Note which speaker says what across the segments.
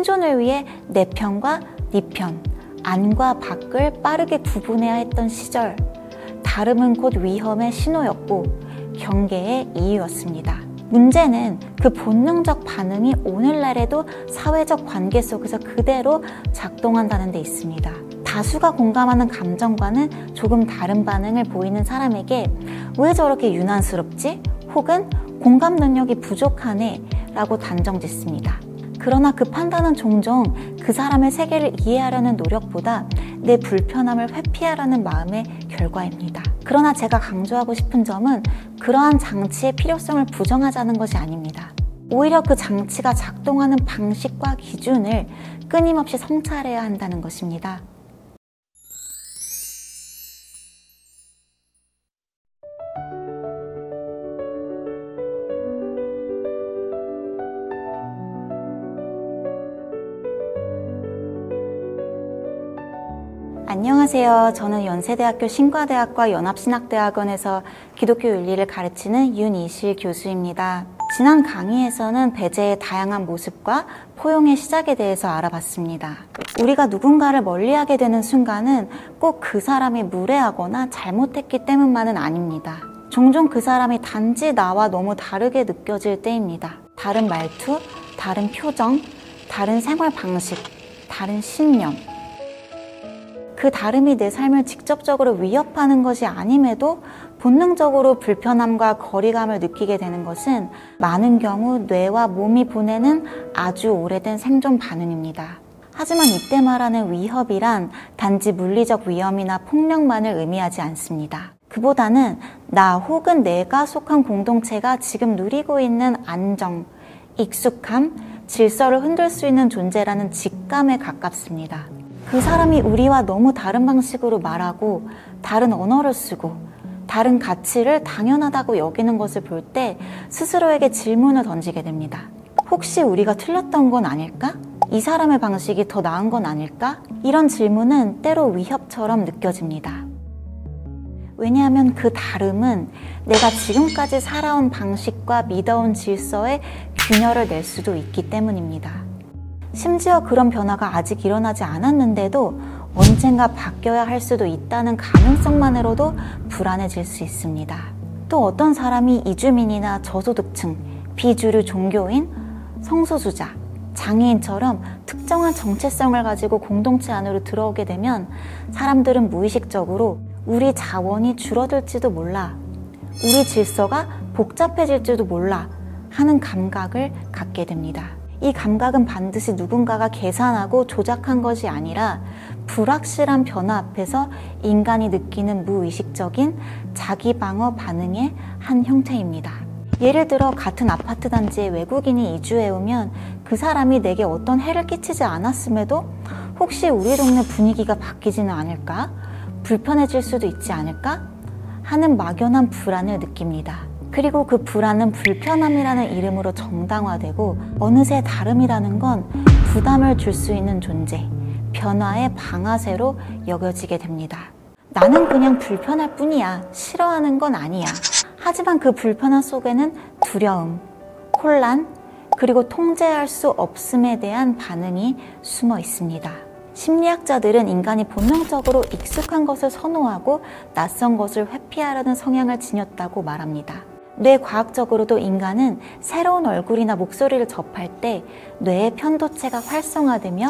Speaker 1: 생존을 위해 내 편과 네 편, 안과 밖을 빠르게 구분해야 했던 시절, 다름은 곧 위험의 신호였고 경계의 이유였습니다. 문제는 그 본능적 반응이 오늘날에도 사회적 관계 속에서 그대로 작동한다는 데 있습니다. 다수가 공감하는 감정과는 조금 다른 반응을 보이는 사람에게 왜 저렇게 유난스럽지? 혹은 공감 능력이 부족하네? 라고 단정짓습니다. 그러나 그 판단은 종종 그 사람의 세계를 이해하려는 노력보다 내 불편함을 회피하려는 마음의 결과입니다. 그러나 제가 강조하고 싶은 점은 그러한 장치의 필요성을 부정하자는 것이 아닙니다. 오히려 그 장치가 작동하는 방식과 기준을 끊임없이 성찰해야 한다는 것입니다. 안녕하세요. 저는 연세대학교 신과대학과 연합신학대학원에서 기독교 윤리를 가르치는 윤이실 교수입니다. 지난 강의에서는 배제의 다양한 모습과 포용의 시작에 대해서 알아봤습니다. 우리가 누군가를 멀리하게 되는 순간은 꼭 그 사람이 무례하거나 잘못했기 때문만은 아닙니다. 종종 그 사람이 단지 나와 너무 다르게 느껴질 때입니다. 다른 말투, 다른 표정, 다른 생활 방식, 다른 신념. 그 다름이 내 삶을 직접적으로 위협하는 것이 아님에도 본능적으로 불편함과 거리감을 느끼게 되는 것은 많은 경우 뇌와 몸이 보내는 아주 오래된 생존 반응입니다. 하지만 이때 말하는 위협이란 단지 물리적 위험이나 폭력만을 의미하지 않습니다. 그보다는 나 혹은 내가 속한 공동체가 지금 누리고 있는 안정, 익숙함, 질서를 흔들 수 있는 존재라는 직감에 가깝습니다. 그 사람이 우리와 너무 다른 방식으로 말하고 다른 언어를 쓰고 다른 가치를 당연하다고 여기는 것을 볼 때 스스로에게 질문을 던지게 됩니다. 혹시 우리가 틀렸던 건 아닐까? 이 사람의 방식이 더 나은 건 아닐까? 이런 질문은 때로 위협처럼 느껴집니다. 왜냐하면 그 다름은 내가 지금까지 살아온 방식과 믿어온 질서에 균열을 낼 수도 있기 때문입니다. 심지어 그런 변화가 아직 일어나지 않았는데도 언젠가 바뀌어야 할 수도 있다는 가능성만으로도 불안해질 수 있습니다. 또 어떤 사람이 이주민이나 저소득층, 비주류 종교인, 성소수자, 장애인처럼 특정한 정체성을 가지고 공동체 안으로 들어오게 되면 사람들은 무의식적으로 우리 자원이 줄어들지도 몰라, 우리 질서가 복잡해질지도 몰라 하는 감각을 갖게 됩니다. 이 감각은 반드시 누군가가 계산하고 조작한 것이 아니라 불확실한 변화 앞에서 인간이 느끼는 무의식적인 자기방어 반응의 한 형태입니다. 예를 들어 같은 아파트 단지에 외국인이 이주해오면 그 사람이 내게 어떤 해를 끼치지 않았음에도 혹시 우리 동네 분위기가 바뀌지는 않을까? 불편해질 수도 있지 않을까? 하는 막연한 불안을 느낍니다. 그리고 그 불안은 불편함이라는 이름으로 정당화되고 어느새 다름이라는 건 부담을 줄 수 있는 존재, 변화의 방아쇠로 여겨지게 됩니다. 나는 그냥 불편할 뿐이야. 싫어하는 건 아니야. 하지만 그 불편함 속에는 두려움, 혼란, 그리고 통제할 수 없음에 대한 반응이 숨어 있습니다. 심리학자들은 인간이 본능적으로 익숙한 것을 선호하고 낯선 것을 회피하려는 성향을 지녔다고 말합니다. 뇌과학적으로도 인간은 새로운 얼굴이나 목소리를 접할 때 뇌의 편도체가 활성화되며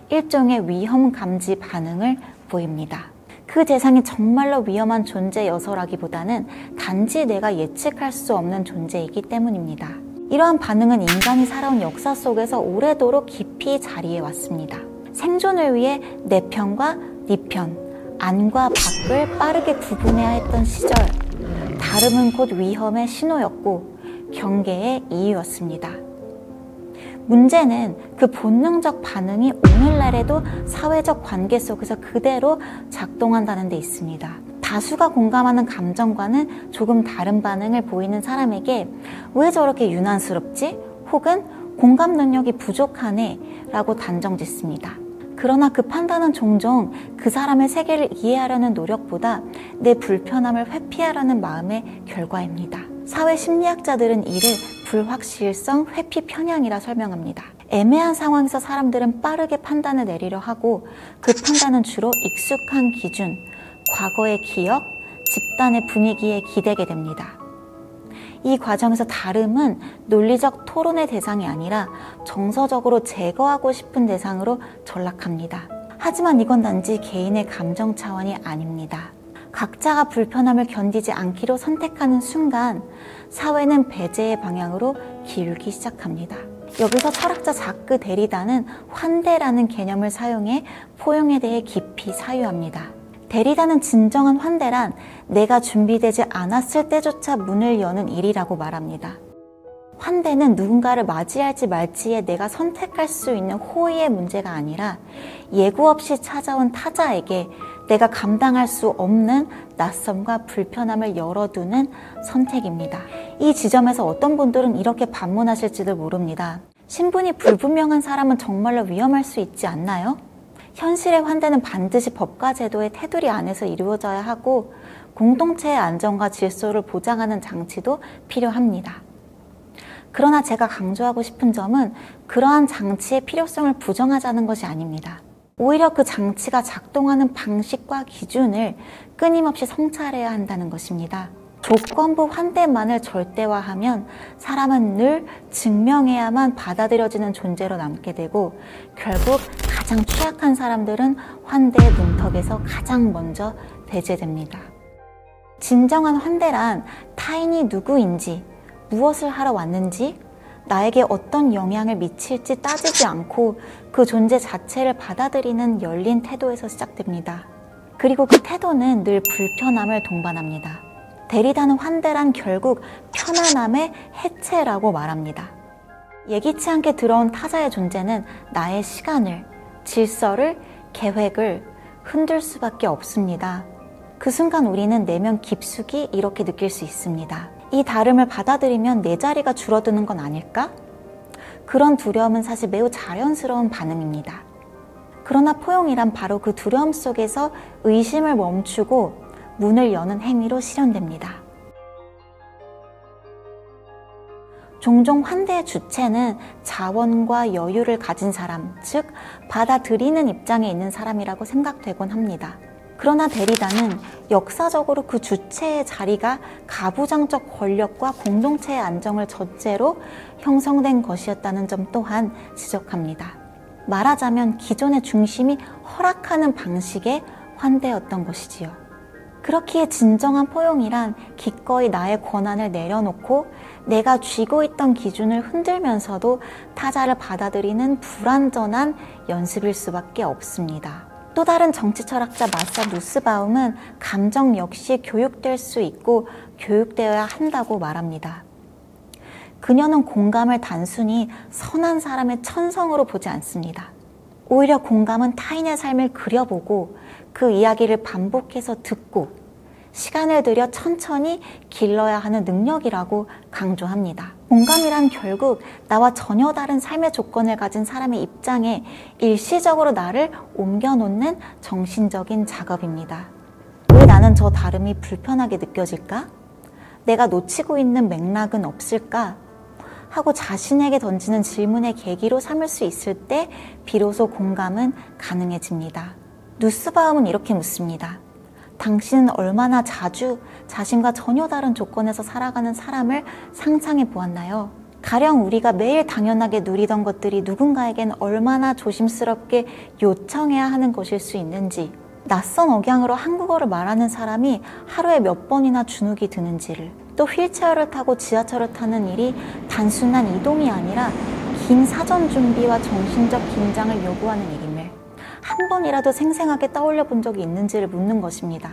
Speaker 1: 일종의 위험 감지 반응을 보입니다. 그 대상이 정말로 위험한 존재여서라기보다는 단지 내가 예측할 수 없는 존재이기 때문입니다. 이러한 반응은 인간이 살아온 역사 속에서 오래도록 깊이 자리해 왔습니다. 생존을 위해 내 편과 네 편, 안과 밖을 빠르게 구분해야 했던 시절, 다름은 곧 위험의 신호였고 경계의 이유였습니다. 문제는 그 본능적 반응이 오늘날에도 사회적 관계 속에서 그대로 작동한다는 데 있습니다. 다수가 공감하는 감정과는 조금 다른 반응을 보이는 사람에게 왜 저렇게 유난스럽지? 혹은 공감 능력이 부족하네? 라고 단정짓습니다. 그러나 그 판단은 종종 그 사람의 세계를 이해하려는 노력보다 내 불편함을 회피하려는 마음의 결과입니다. 사회 심리학자들은 이를 불확실성 회피 편향이라 설명합니다. 애매한 상황에서 사람들은 빠르게 판단을 내리려 하고 그 판단은 주로 익숙한 기준, 과거의 기억, 집단의 분위기에 기대게 됩니다. 이 과정에서 다름은 논리적 토론의 대상이 아니라 정서적으로 제거하고 싶은 대상으로 전락합니다. 하지만 이건 단지 개인의 감정 차원이 아닙니다. 각자가 불편함을 견디지 않기로 선택하는 순간 사회는 배제의 방향으로 기울기 시작합니다. 여기서 철학자 자크 데리다는 환대라는 개념을 사용해 포용에 대해 깊이 사유합니다. 데리다는 진정한 환대란 내가 준비되지 않았을 때조차 문을 여는 일이라고 말합니다. 환대는 누군가를 맞이할지 말지에 내가 선택할 수 있는 호의의 문제가 아니라 예고 없이 찾아온 타자에게 내가 감당할 수 없는 낯섦과 불편함을 열어두는 선택입니다. 이 지점에서 어떤 분들은 이렇게 반문하실지도 모릅니다. 신분이 불분명한 사람은 정말로 위험할 수 있지 않나요? 현실의 환대는 반드시 법과 제도의 테두리 안에서 이루어져야 하고 공동체의 안정과 질서를 보장하는 장치도 필요합니다. 그러나 제가 강조하고 싶은 점은 그러한 장치의 필요성을 부정하자는 것이 아닙니다. 오히려 그 장치가 작동하는 방식과 기준을 끊임없이 성찰해야 한다는 것입니다. 조건부 환대만을 절대화하면 사람은 늘 증명해야만 받아들여지는 존재로 남게 되고 결국 가장 취약한 사람들은 환대의 문턱에서 가장 먼저 배제됩니다. 진정한 환대란 타인이 누구인지, 무엇을 하러 왔는지, 나에게 어떤 영향을 미칠지 따지지 않고 그 존재 자체를 받아들이는 열린 태도에서 시작됩니다. 그리고 그 태도는 늘 불편함을 동반합니다. 데리다는 환대란 결국 편안함의 해체라고 말합니다. 예기치 않게 들어온 타자의 존재는 나의 시간을, 질서를, 계획을 흔들 수밖에 없습니다. 그 순간 우리는 내면 깊숙이 이렇게 느낄 수 있습니다. 이 다름을 받아들이면 내 자리가 줄어드는 건 아닐까? 그런 두려움은 사실 매우 자연스러운 반응입니다. 그러나 포용이란 바로 그 두려움 속에서 의심을 멈추고 문을 여는 행위로 실현됩니다. 종종 환대의 주체는 자원과 여유를 가진 사람, 즉 받아들이는 입장에 있는 사람이라고 생각되곤 합니다. 그러나 데리다는 역사적으로 그 주체의 자리가 가부장적 권력과 공동체의 안정을 전제로 형성된 것이었다는 점 또한 지적합니다. 말하자면 기존의 중심이 허락하는 방식의 환대였던 것이지요. 그렇기에 진정한 포용이란 기꺼이 나의 권한을 내려놓고 내가 쥐고 있던 기준을 흔들면서도 타자를 받아들이는 불완전한 연습일 수밖에 없습니다. 또 다른 정치 철학자 마사 누스바움은 감정 역시 교육될 수 있고 교육되어야 한다고 말합니다. 그녀는 공감을 단순히 선한 사람의 천성으로 보지 않습니다. 오히려 공감은 타인의 삶을 그려보고 그 이야기를 반복해서 듣고 시간을 들여 천천히 길러야 하는 능력이라고 강조합니다. 공감이란 결국 나와 전혀 다른 삶의 조건을 가진 사람의 입장에 일시적으로 나를 옮겨놓는 정신적인 작업입니다. 왜 나는 저 다름이 불편하게 느껴질까? 내가 놓치고 있는 맥락은 없을까? 하고 자신에게 던지는 질문의 계기로 삼을 수 있을 때 비로소 공감은 가능해집니다. 누스바움은 이렇게 묻습니다. 당신은 얼마나 자주 자신과 전혀 다른 조건에서 살아가는 사람을 상상해 보았나요? 가령 우리가 매일 당연하게 누리던 것들이 누군가에겐 얼마나 조심스럽게 요청해야 하는 것일 수 있는지, 낯선 억양으로 한국어를 말하는 사람이 하루에 몇 번이나 주눅이 드는지를, 또 휠체어를 타고 지하철을 타는 일이 단순한 이동이 아니라 긴 사전 준비와 정신적 긴장을 요구하는 일임을 한 번이라도 생생하게 떠올려 본 적이 있는지를 묻는 것입니다.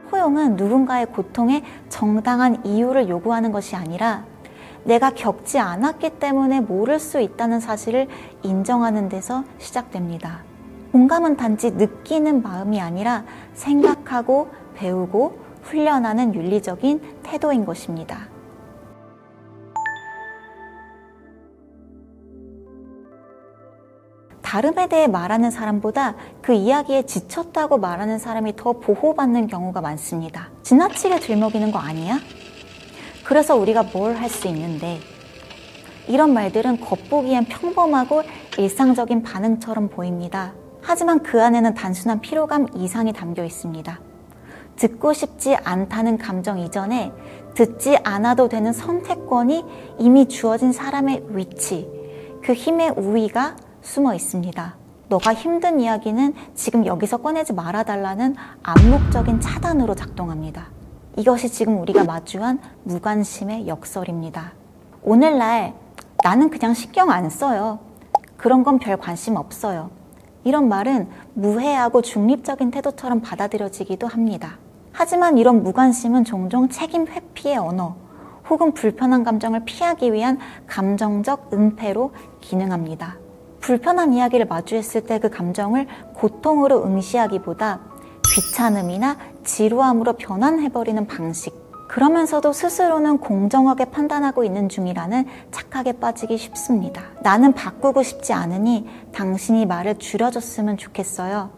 Speaker 1: 포용은 누군가의 고통에 정당한 이유를 요구하는 것이 아니라 내가 겪지 않았기 때문에 모를 수 있다는 사실을 인정하는 데서 시작됩니다. 공감은 단지 느끼는 마음이 아니라 생각하고 배우고 훈련하는 윤리적인 태도인 것입니다. 다름에 대해 말하는 사람보다 그 이야기에 지쳤다고 말하는 사람이 더 보호받는 경우가 많습니다. 지나치게 들먹이는 거 아니야? 그래서 우리가 뭘 할 수 있는데? 이런 말들은 겉보기엔 평범하고 일상적인 반응처럼 보입니다. 하지만 그 안에는 단순한 피로감 이상이 담겨 있습니다. 듣고 싶지 않다는 감정 이전에 듣지 않아도 되는 선택권이 이미 주어진 사람의 위치, 그 힘의 우위가 숨어 있습니다. 너가 힘든 이야기는 지금 여기서 꺼내지 말아달라는 암묵적인 차단으로 작동합니다. 이것이 지금 우리가 마주한 무관심의 역설입니다. 오늘날 나는 그냥 신경 안 써요. 그런 건 별 관심 없어요. 이런 말은 무해하고 중립적인 태도처럼 받아들여지기도 합니다. 하지만 이런 무관심은 종종 책임 회피의 언어 혹은 불편한 감정을 피하기 위한 감정적 은폐로 기능합니다. 불편한 이야기를 마주했을 때 그 감정을 고통으로 응시하기보다 귀찮음이나 지루함으로 변환해버리는 방식. 그러면서도 스스로는 공정하게 판단하고 있는 중이라는 착각에 빠지기 쉽습니다. 나는 바꾸고 싶지 않으니 당신이 말을 줄여줬으면 좋겠어요.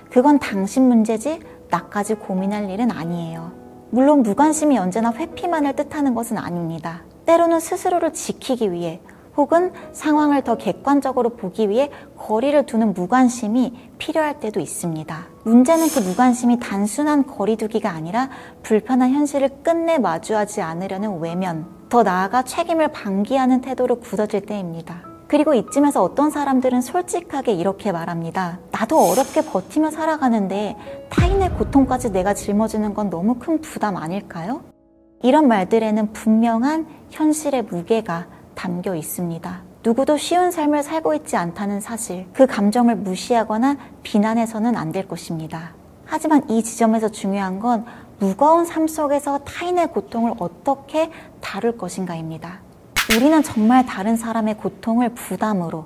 Speaker 1: 그건 당신 문제지 나까지 고민할 일은 아니에요. 물론 무관심이 언제나 회피만을 뜻하는 것은 아닙니다. 때로는 스스로를 지키기 위해 혹은 상황을 더 객관적으로 보기 위해 거리를 두는 무관심이 필요할 때도 있습니다. 문제는 그 무관심이 단순한 거리두기가 아니라 불편한 현실을 끝내 마주하지 않으려는 외면, 더 나아가 책임을 방기하는 태도로 굳어질 때입니다. 그리고 이쯤에서 어떤 사람들은 솔직하게 이렇게 말합니다. 나도 어렵게 버티며 살아가는데 타인의 고통까지 내가 짊어지는 건 너무 큰 부담 아닐까요? 이런 말들에는 분명한 현실의 무게가 담겨 있습니다. 누구도 쉬운 삶을 살고 있지 않다는 사실, 그 감정을 무시하거나 비난해서는 안 될 것입니다. 하지만 이 지점에서 중요한 건 무거운 삶 속에서 타인의 고통을 어떻게 다룰 것인가입니다. 우리는 정말 다른 사람의 고통을 부담으로,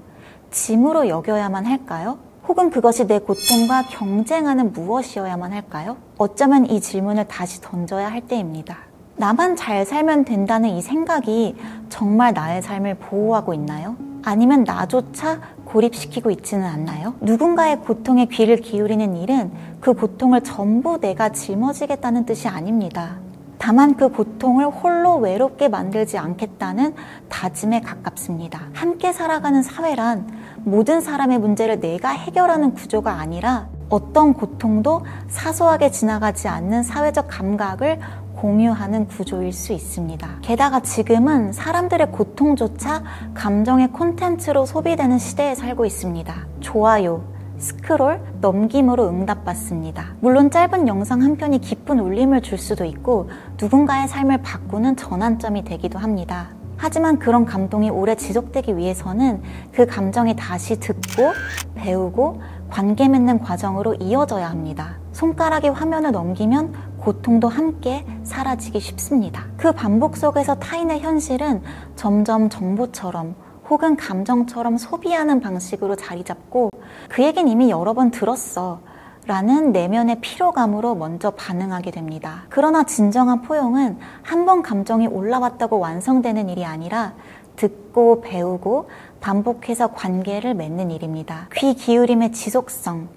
Speaker 1: 짐으로 여겨야만 할까요? 혹은 그것이 내 고통과 경쟁하는 무엇이어야만 할까요? 어쩌면 이 질문을 다시 던져야 할 때입니다. 나만 잘 살면 된다는 이 생각이 정말 나의 삶을 보호하고 있나요? 아니면 나조차 고립시키고 있지는 않나요? 누군가의 고통에 귀를 기울이는 일은 그 고통을 전부 내가 짊어지겠다는 뜻이 아닙니다. 다만 그 고통을 홀로 외롭게 만들지 않겠다는 다짐에 가깝습니다. 함께 살아가는 사회란 모든 사람의 문제를 내가 해결하는 구조가 아니라 어떤 고통도 사소하게 지나가지 않는 사회적 감각을 공유하는 구조일 수 있습니다. 게다가 지금은 사람들의 고통조차 감정의 콘텐츠로 소비되는 시대에 살고 있습니다. 좋아요, 스크롤, 넘김으로 응답받습니다. 물론 짧은 영상 한 편이 깊은 울림을 줄 수도 있고 누군가의 삶을 바꾸는 전환점이 되기도 합니다. 하지만 그런 감동이 오래 지속되기 위해서는 그 감정이 다시 듣고 배우고 관계 맺는 과정으로 이어져야 합니다. 손가락이 화면을 넘기면 고통도 함께 사라지기 쉽습니다. 그 반복 속에서 타인의 현실은 점점 정보처럼 혹은 감정처럼 소비하는 방식으로 자리 잡고 그 얘긴 이미 여러 번 들었어 라는 내면의 피로감으로 먼저 반응하게 됩니다. 그러나 진정한 포용은 한 번 감정이 올라왔다고 완성되는 일이 아니라 듣고 배우고 반복해서 관계를 맺는 일입니다. 귀 기울임의 지속성,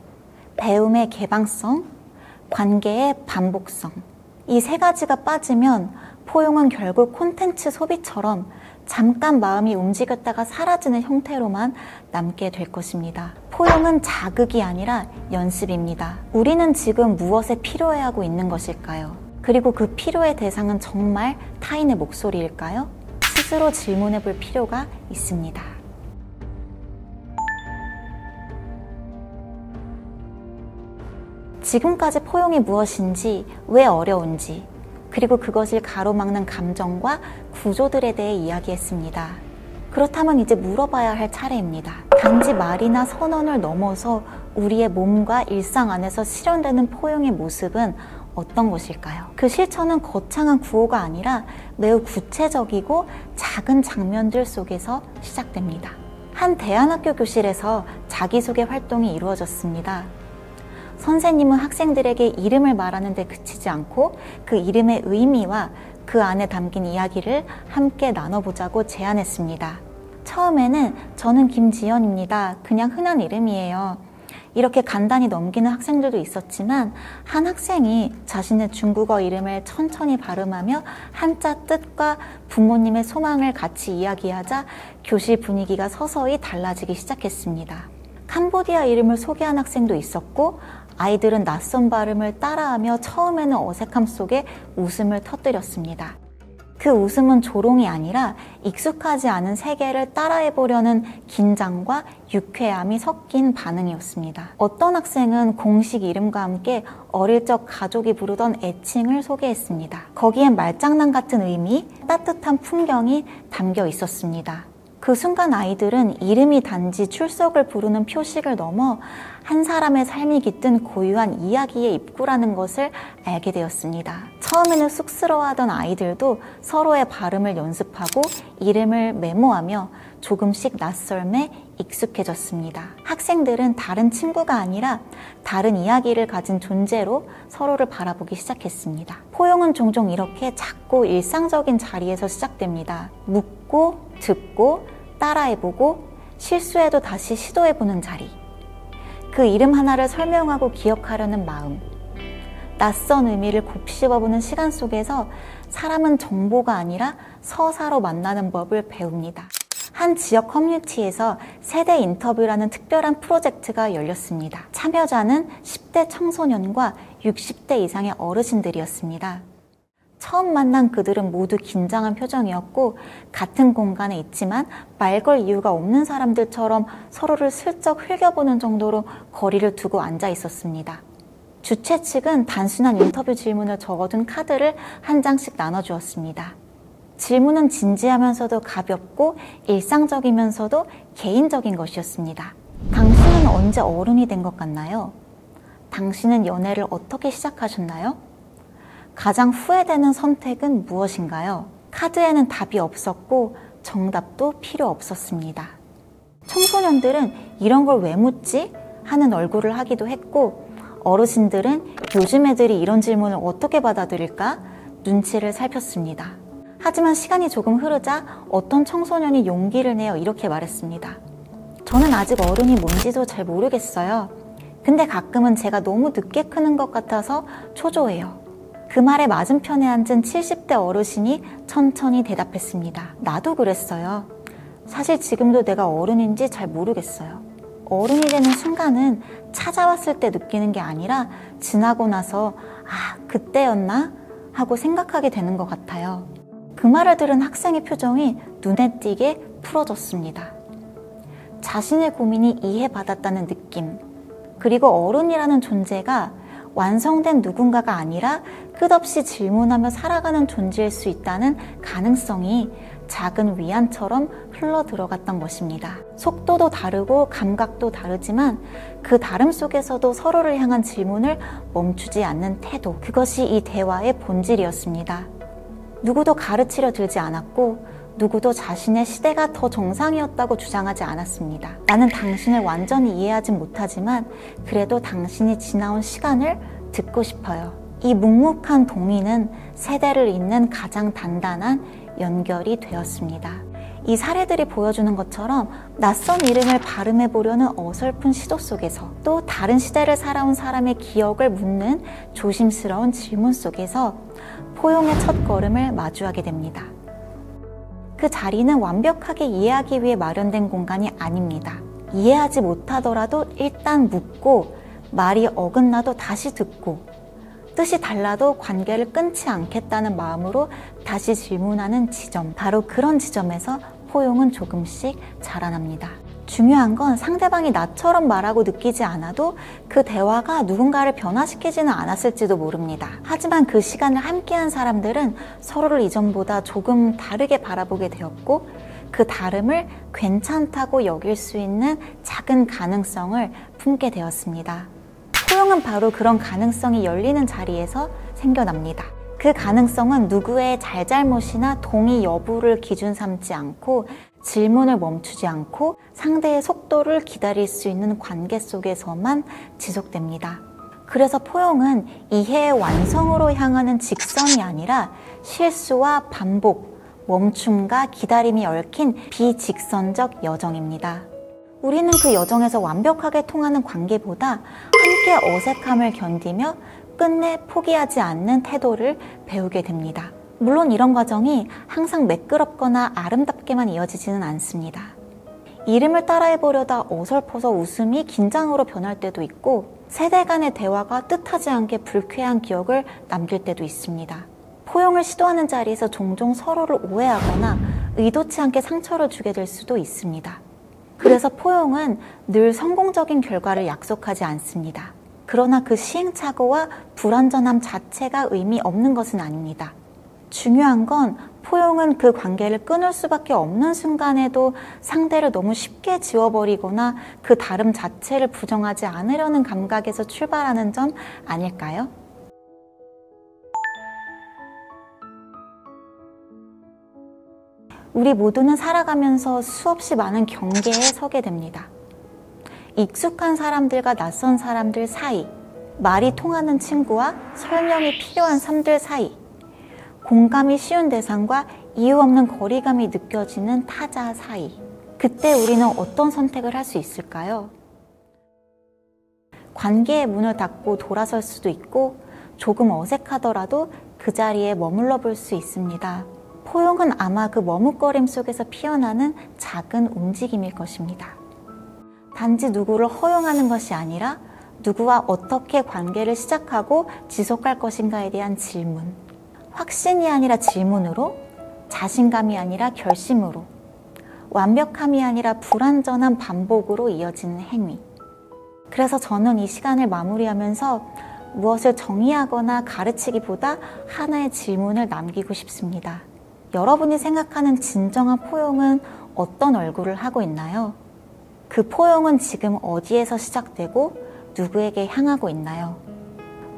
Speaker 1: 배움의 개방성, 관계의 반복성. 이 세 가지가 빠지면 포용은 결국 콘텐츠 소비처럼 잠깐 마음이 움직였다가 사라지는 형태로만 남게 될 것입니다. 포용은 자극이 아니라 연습입니다. 우리는 지금 무엇에 필요해하고 있는 것일까요? 그리고 그 필요의 대상은 정말 타인의 목소리일까요? 스스로 질문해 볼 필요가 있습니다. 지금까지 포용이 무엇인지, 왜 어려운지, 그리고 그것을 가로막는 감정과 구조들에 대해 이야기했습니다. 그렇다면 이제 물어봐야 할 차례입니다. 단지 말이나 선언을 넘어서 우리의 몸과 일상 안에서 실현되는 포용의 모습은 어떤 것일까요? 그 실천은 거창한 구호가 아니라 매우 구체적이고 작은 장면들 속에서 시작됩니다. 한 대안학교 교실에서 자기소개 활동이 이루어졌습니다. 선생님은 학생들에게 이름을 말하는 데 그치지 않고 그 이름의 의미와 그 안에 담긴 이야기를 함께 나눠보자고 제안했습니다. 처음에는 저는 김지연입니다. 그냥 흔한 이름이에요. 이렇게 간단히 넘기는 학생들도 있었지만 한 학생이 자신의 중국어 이름을 천천히 발음하며 한자 뜻과 부모님의 소망을 같이 이야기하자 교실 분위기가 서서히 달라지기 시작했습니다. 캄보디아 이름을 소개한 학생도 있었고 아이들은 낯선 발음을 따라하며 처음에는 어색함 속에 웃음을 터뜨렸습니다. 그 웃음은 조롱이 아니라 익숙하지 않은 세계를 따라해보려는 긴장과 유쾌함이 섞인 반응이었습니다. 어떤 학생은 공식 이름과 함께 어릴 적 가족이 부르던 애칭을 소개했습니다. 거기엔 말장난 같은 의미, 따뜻한 풍경이 담겨 있었습니다. 그 순간 아이들은 이름이 단지 출석을 부르는 표식을 넘어 한 사람의 삶이 깃든 고유한 이야기의 입구라는 것을 알게 되었습니다. 처음에는 쑥스러워하던 아이들도 서로의 발음을 연습하고 이름을 메모하며 조금씩 낯설매 익숙해졌습니다. 학생들은 다른 친구가 아니라 다른 이야기를 가진 존재로 서로를 바라보기 시작했습니다. 포용은 종종 이렇게 작고 일상적인 자리에서 시작됩니다. 묻고 듣고 따라해보고 실수해도 다시 시도해보는 자리. 그 이름 하나를 설명하고 기억하려는 마음. 낯선 의미를 곱씹어보는 시간 속에서 사람은 정보가 아니라 서사로 만나는 법을 배웁니다. 한 지역 커뮤니티에서 세대 인터뷰라는 특별한 프로젝트가 열렸습니다. 참여자는 10대 청소년과 60대 이상의 어르신들이었습니다. 처음 만난 그들은 모두 긴장한 표정이었고 같은 공간에 있지만 말 걸 이유가 없는 사람들처럼 서로를 슬쩍 흘겨보는 정도로 거리를 두고 앉아 있었습니다. 주최 측은 단순한 인터뷰 질문을 적어둔 카드를 한 장씩 나눠주었습니다. 질문은 진지하면서도 가볍고 일상적이면서도 개인적인 것이었습니다. 당신은 언제 어른이 된 것 같나요? 당신은 연애를 어떻게 시작하셨나요? 가장 후회되는 선택은 무엇인가요? 카드에는 답이 없었고 정답도 필요 없었습니다. 청소년들은 이런 걸 왜 묻지? 하는 얼굴을 하기도 했고 어르신들은 요즘 애들이 이런 질문을 어떻게 받아들일까? 눈치를 살폈습니다. 하지만 시간이 조금 흐르자 어떤 청소년이 용기를 내어 이렇게 말했습니다. 저는 아직 어른이 뭔지도 잘 모르겠어요. 근데 가끔은 제가 너무 늦게 크는 것 같아서 초조해요. 그 말에 맞은편에 앉은 70대 어르신이 천천히 대답했습니다. 나도 그랬어요. 사실 지금도 내가 어른인지 잘 모르겠어요. 어른이 되는 순간은 찾아왔을 때 느끼는 게 아니라 지나고 나서 그때였나? 하고 생각하게 되는 것 같아요. 그 말을 들은 학생의 표정이 눈에 띄게 풀어졌습니다. 자신의 고민이 이해받았다는 느낌, 그리고 어른이라는 존재가 완성된 누군가가 아니라 끝없이 질문하며 살아가는 존재일 수 있다는 가능성이 작은 위안처럼 흘러들어갔던 것입니다. 속도도 다르고 감각도 다르지만 그 다름 속에서도 서로를 향한 질문을 멈추지 않는 태도, 그것이 이 대화의 본질이었습니다. 누구도 가르치려 들지 않았고 누구도 자신의 시대가 더 정상이었다고 주장하지 않았습니다. 나는 당신을 완전히 이해하진 못하지만 그래도 당신이 지나온 시간을 듣고 싶어요. 이 묵묵한 동의는 세대를 잇는 가장 단단한 연결이 되었습니다. 이 사례들이 보여주는 것처럼 낯선 이름을 발음해보려는 어설픈 시도 속에서 또 다른 시대를 살아온 사람의 기억을 묻는 조심스러운 질문 속에서 포용의 첫걸음을 마주하게 됩니다. 그 자리는 완벽하게 이해하기 위해 마련된 공간이 아닙니다. 이해하지 못하더라도 일단 묻고 말이 어긋나도 다시 듣고 뜻이 달라도 관계를 끊지 않겠다는 마음으로 다시 질문하는 지점, 바로 그런 지점에서 포용은 조금씩 자라납니다. 중요한 건 상대방이 나처럼 말하고 느끼지 않아도 그 대화가 누군가를 변화시키지는 않았을지도 모릅니다. 하지만 그 시간을 함께한 사람들은 서로를 이전보다 조금 다르게 바라보게 되었고 그 다름을 괜찮다고 여길 수 있는 작은 가능성을 품게 되었습니다. 포용은 바로 그런 가능성이 열리는 자리에서 생겨납니다. 그 가능성은 누구의 잘잘못이나 동의 여부를 기준 삼지 않고 질문을 멈추지 않고 상대의 속도를 기다릴 수 있는 관계 속에서만 지속됩니다. 그래서 포용은 이해의 완성으로 향하는 직선이 아니라 실수와 반복, 멈춤과 기다림이 얽힌 비직선적 여정입니다. 우리는 그 여정에서 완벽하게 통하는 관계보다 함께 어색함을 견디며 끝내 포기하지 않는 태도를 배우게 됩니다. 물론 이런 과정이 항상 매끄럽거나 아름답게만 이어지지는 않습니다. 이름을 따라해보려다 어설퍼서 웃음이 긴장으로 변할 때도 있고 세대 간의 대화가 뜻하지 않게 불쾌한 기억을 남길 때도 있습니다. 포용을 시도하는 자리에서 종종 서로를 오해하거나 의도치 않게 상처를 주게 될 수도 있습니다. 그래서 포용은 늘 성공적인 결과를 약속하지 않습니다. 그러나 그 시행착오와 불완전함 자체가 의미 없는 것은 아닙니다. 중요한 건 포용은 그 관계를 끊을 수밖에 없는 순간에도 상대를 너무 쉽게 지워버리거나 그 다름 자체를 부정하지 않으려는 감각에서 출발하는 점 아닐까요? 우리 모두는 살아가면서 수없이 많은 경계에 서게 됩니다. 익숙한 사람들과 낯선 사람들 사이, 말이 통하는 친구와 설명이 필요한 삶들 사이, 공감이 쉬운 대상과 이유 없는 거리감이 느껴지는 타자 사이. 그때 우리는 어떤 선택을 할 수 있을까요? 관계의 문을 닫고 돌아설 수도 있고 조금 어색하더라도 그 자리에 머물러 볼 수 있습니다. 포용은 아마 그 머뭇거림 속에서 피어나는 작은 움직임일 것입니다. 단지 누구를 허용하는 것이 아니라 누구와 어떻게 관계를 시작하고 지속할 것인가에 대한 질문. 확신이 아니라 질문으로, 자신감이 아니라 결심으로, 완벽함이 아니라 불완전한 반복으로 이어지는 행위. 그래서 저는 이 시간을 마무리하면서 무엇을 정의하거나 가르치기보다 하나의 질문을 남기고 싶습니다. 여러분이 생각하는 진정한 포용은 어떤 얼굴을 하고 있나요? 그 포용은 지금 어디에서 시작되고 누구에게 향하고 있나요?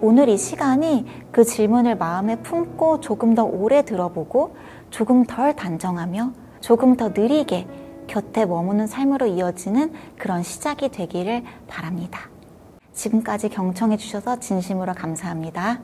Speaker 1: 오늘 이 시간이 그 질문을 마음에 품고 조금 더 오래 들어보고 조금 덜 단정하며 조금 더 느리게 곁에 머무는 삶으로 이어지는 그런 시작이 되기를 바랍니다. 지금까지 경청해 주셔서 진심으로 감사합니다.